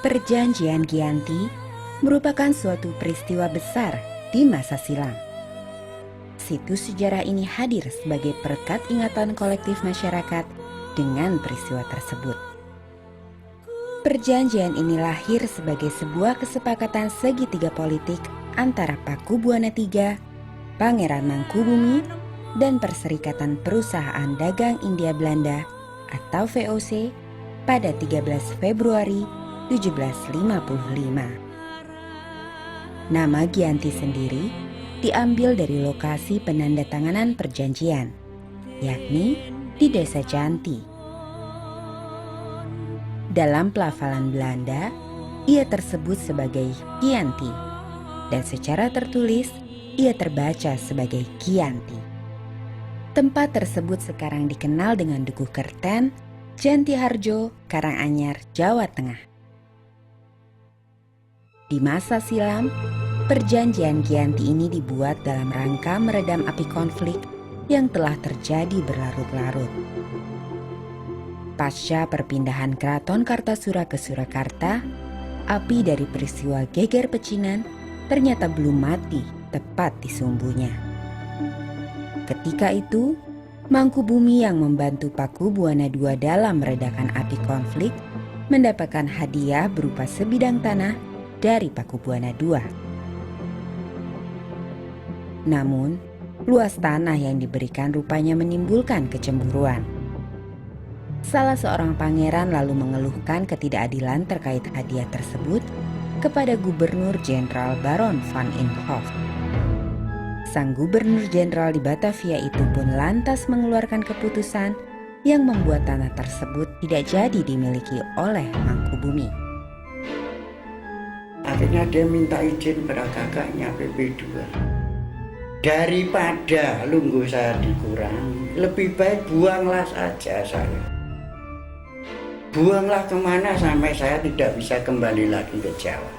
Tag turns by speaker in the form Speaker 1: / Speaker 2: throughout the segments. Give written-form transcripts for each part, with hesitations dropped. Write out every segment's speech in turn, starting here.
Speaker 1: Perjanjian Giyanti merupakan suatu peristiwa besar di masa silam. Situs sejarah ini hadir sebagai perekat ingatan kolektif masyarakat dengan peristiwa tersebut. Perjanjian ini lahir sebagai sebuah kesepakatan segitiga politik antara Pakubuwana III, Pangeran Mangkubumi, dan Perserikatan Perusahaan Dagang India Belanda atau VOC pada 13 Februari 1755. Nama Giyanti sendiri diambil dari lokasi penandatanganan perjanjian, yakni di Desa Janti. Dalam pelafalan Belanda, ia tersebut sebagai Giyanti, dan secara tertulis ia terbaca sebagai Giyanti. Tempat tersebut sekarang dikenal dengan Dukuh Kerten, Jantiharjo, Karanganyar, Jawa Tengah. Di masa silam, perjanjian Giyanti ini dibuat dalam rangka meredam api konflik yang telah terjadi berlarut-larut. Pasca perpindahan Keraton Kartasura ke Surakarta, api dari peristiwa Geger Pecinan ternyata belum mati tepat di sumbunya. Ketika itu, Mangkubumi yang membantu Pakubuwana II dalam meredakan api konflik mendapatkan hadiah berupa sebidang tanah dari Pakubuwana II. Namun, luas tanah yang diberikan rupanya menimbulkan kecemburuan. Salah seorang pangeran lalu mengeluhkan ketidakadilan terkait hadiah tersebut kepada Gubernur Jenderal Baron van Imhoff. Sang Gubernur Jenderal di Batavia itu pun lantas mengeluarkan keputusan yang membuat tanah tersebut tidak jadi dimiliki oleh Mangkubumi.
Speaker 2: Akhirnya dia minta izin pada kakaknya PP2. Daripada lungguh saya dikurang, lebih baik buanglah saja saya. Buanglah kemana sampai saya tidak bisa kembali lagi ke Jawa.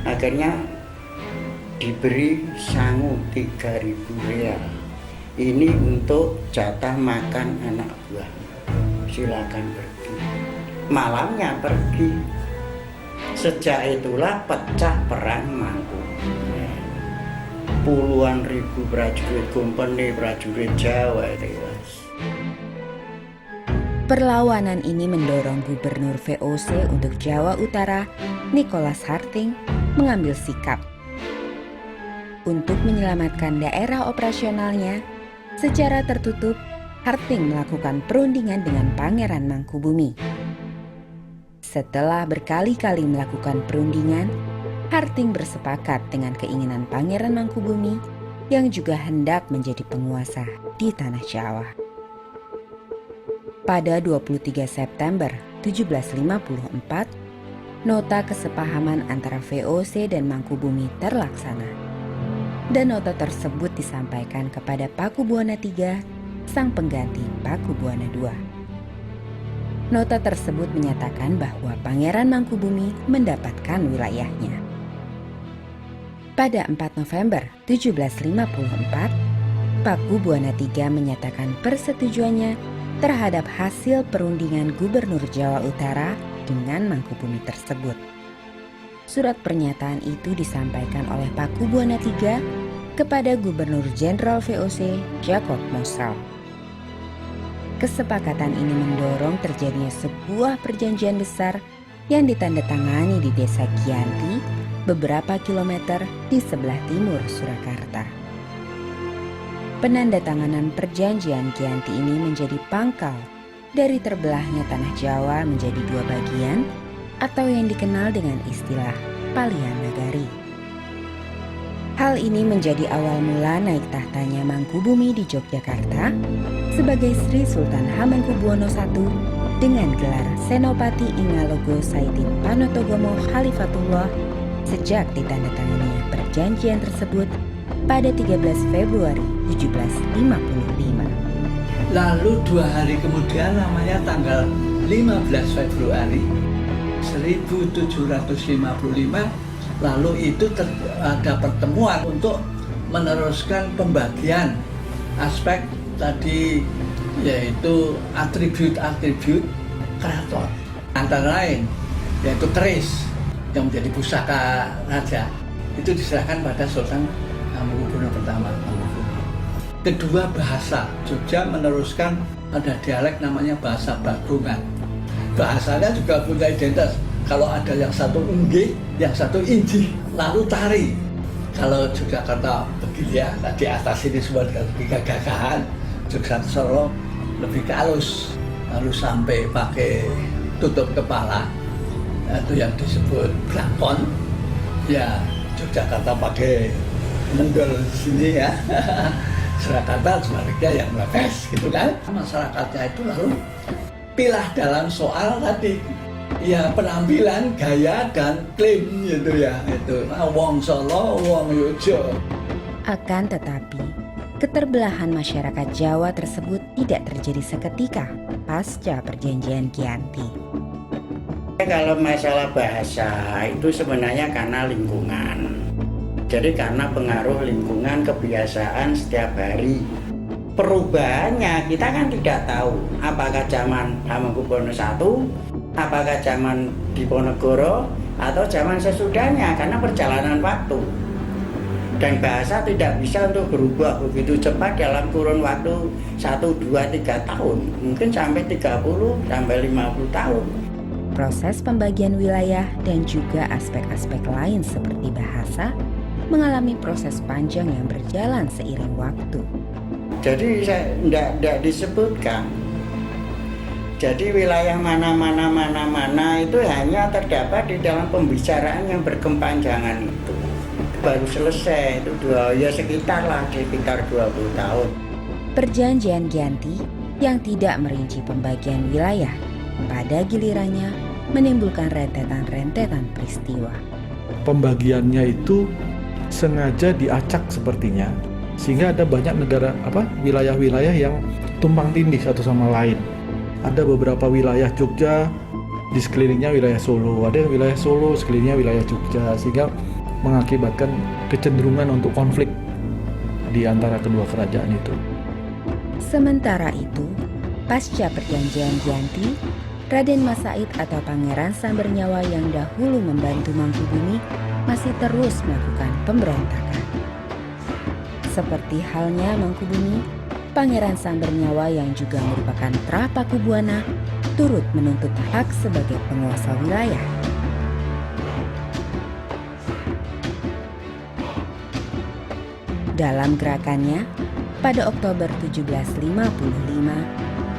Speaker 2: Akhirnya diberi sangu 3.000 real. Ini untuk jatah makan anak buah. Silakan pergi. Malamnya pergi. Sejak itulah pecah perang Mangkubumi. Puluhan ribu prajurit kompeni prajurit Jawa tewas.
Speaker 1: Perlawanan ini mendorong Gubernur VOC untuk Jawa Utara, Nicholas Harting, mengambil sikap. Untuk menyelamatkan daerah operasionalnya, secara tertutup, Harting melakukan perundingan dengan Pangeran Mangkubumi. Setelah berkali-kali melakukan perundingan, Harting bersepakat dengan keinginan Pangeran Mangkubumi yang juga hendak menjadi penguasa di tanah Jawa. Pada 23 September 1754, nota kesepahaman antara VOC dan Mangkubumi terlaksana. Dan nota tersebut disampaikan kepada Pakubuwana III, sang pengganti Pakubuwana II. Nota tersebut menyatakan bahwa Pangeran Mangkubumi mendapatkan wilayahnya. Pada 4 November 1754, Pakubuwana III menyatakan persetujuannya terhadap hasil perundingan Gubernur Jawa Utara dengan Mangkubumi tersebut. Surat pernyataan itu disampaikan oleh Pakubuwana III kepada Gubernur Jenderal VOC Jacob Mosrau. Kesepakatan ini mendorong terjadinya sebuah perjanjian besar yang ditandatangani di Desa Giyanti beberapa kilometer di sebelah timur Surakarta. Penandatanganan perjanjian Giyanti ini menjadi pangkal dari terbelahnya tanah Jawa menjadi dua bagian atau yang dikenal dengan istilah Palian Nagari. Hal ini menjadi awal mula naik tahtanya Mangkubumi di Yogyakarta sebagai Sri Sultan Hamengkubuwono I dengan gelar Senopati Ingalogo Saitin Panotogomo Khalifatullah sejak ditandatangani perjanjian tersebut pada 13 Februari 1755.
Speaker 3: Lalu 2 hari kemudian, namanya tanggal 15 Februari 1755, lalu itu ada pertemuan untuk meneruskan pembagian aspek tadi, yaitu atribut-atribut keraton. Antara lain yaitu keris yang menjadi pusaka raja, itu diserahkan pada Sultan Hamengkubuwono pertama. Kedua, bahasa. Jogja meneruskan ada dialek namanya bahasa Bakungan. Bahasanya juga punya identitas. Kalau ada yang satu unggih, yang satu injih, lalu tari. Kalau Yogyakarta begini ya, di atas ini semua lebih gagahan. Jogja Solo lebih ke halus, lalu sampai pakai tutup kepala, itu yang disebut blakon. Ya, Yogyakarta pakai mendol di sini ya. Surakarta sebaliknya yang mepes gitu kan. Masyarakatnya itu lalu pilah dalam soal tadi, ya penampilan, gaya dan klaim gitu ya, itu wong Solo, wong Yogyo.
Speaker 1: Akan tetapi, keterbelahan masyarakat Jawa tersebut tidak terjadi seketika pasca perjanjian Giyanti.
Speaker 2: Kalau masalah bahasa itu sebenarnya karena lingkungan. Jadi karena pengaruh lingkungan, kebiasaan setiap hari. Perubahannya kita kan tidak tahu apakah zaman Hamengkubuwono I, apakah zaman Diponegoro, atau zaman sesudahnya, karena perjalanan waktu. Dan bahasa tidak bisa untuk berubah begitu cepat dalam kurun waktu 1, 2, 3 tahun. Mungkin sampai 30, sampai 50 tahun.
Speaker 1: Proses pembagian wilayah dan juga aspek-aspek lain seperti bahasa mengalami proses panjang yang berjalan seiring waktu.
Speaker 2: Jadi tidak disebutkan. Jadi wilayah mana itu hanya terdapat di dalam pembicaraan yang berkepanjangan itu. Baru selesai itu sekitar 20 tahun.
Speaker 1: Perjanjian Giyanti yang tidak merinci pembagian wilayah pada gilirannya menimbulkan rentetan-rentetan peristiwa.
Speaker 4: Pembagiannya itu sengaja diacak sepertinya, sehingga ada banyak wilayah-wilayah yang tumpang tindih satu sama lain. Ada beberapa wilayah Jogja di sekelilingnya wilayah Solo, ada wilayah Solo sekelilingnya wilayah Jogja, sehingga mengakibatkan kecenderungan untuk konflik di antara kedua kerajaan itu.
Speaker 1: Sementara itu, pasca perjanjian Giyanti, Raden Mas Said atau Pangeran Sambernyawa yang dahulu membantu Mangkubumi masih terus melakukan pemberontakan. Seperti halnya Mangkubumi, Pangeran Sambernyawa yang juga merupakan Prapaku Buwana turut menuntut hak sebagai penguasa wilayah. Dalam gerakannya, pada Oktober 1755,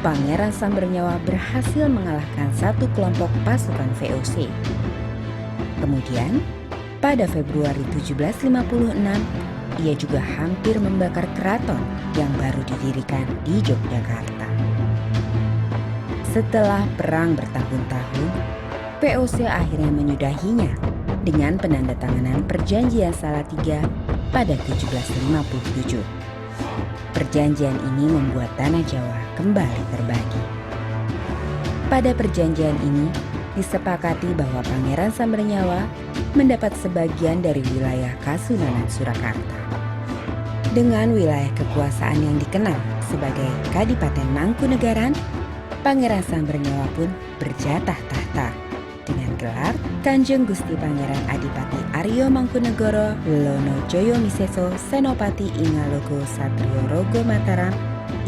Speaker 1: Pangeran Sambernyawa berhasil mengalahkan satu kelompok pasukan VOC. Kemudian, pada Februari 1756, ia juga hampir membakar keraton yang baru didirikan di Yogyakarta. Setelah perang bertahun-tahun, VOC akhirnya menyudahinya dengan penandatanganan Perjanjian Salatiga pada 1757. Perjanjian ini membuat tanah Jawa kembali terbagi. Pada perjanjian ini, disepakati bahwa Pangeran Sambernyawa mendapat sebagian dari wilayah Kasunanan Surakarta. Dengan wilayah kekuasaan yang dikenal sebagai Kadipaten Mangkunegaran, Pangeran Sambernyawa pun berjatah tahta dengan gelar Kanjeng Gusti Pangeran Adipati Aryo Mangkunegoro Lono Joyo Miseso Senopati Ingalogo Satrio Rogo Mataram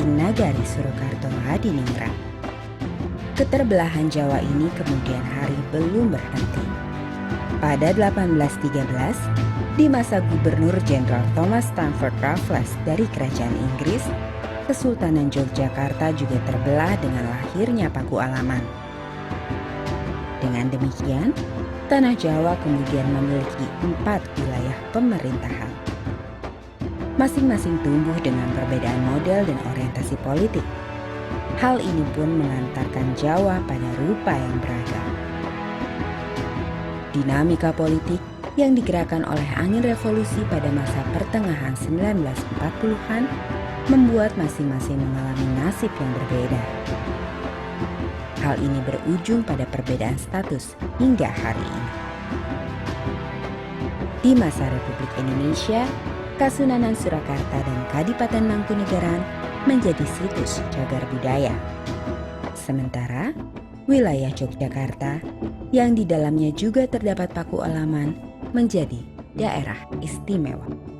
Speaker 1: ing Nagari Surakarta Hadiningrat. Keterbelahan Jawa ini kemudian hari belum berhenti. Pada 1813, di masa Gubernur Jenderal Thomas Stamford Raffles dari Kerajaan Inggris, Kesultanan Yogyakarta juga terbelah dengan lahirnya Paku Alaman. Dengan demikian, tanah Jawa kemudian memiliki 4 wilayah pemerintahan. Masing-masing tumbuh dengan perbedaan model dan orientasi politik. Hal ini pun mengantarkan Jawa pada rupa yang beragam. Dinamika politik yang digerakkan oleh angin revolusi pada masa pertengahan 1940-an membuat masing-masing mengalami nasib yang berbeda. Hal ini berujung pada perbedaan status hingga hari ini. Di masa Republik Indonesia, Kasunanan Surakarta dan Kadipaten Mangkunegaran menjadi situs cagar budaya. Sementara, wilayah Yogyakarta yang di dalamnya juga terdapat Paku Alaman menjadi daerah istimewa.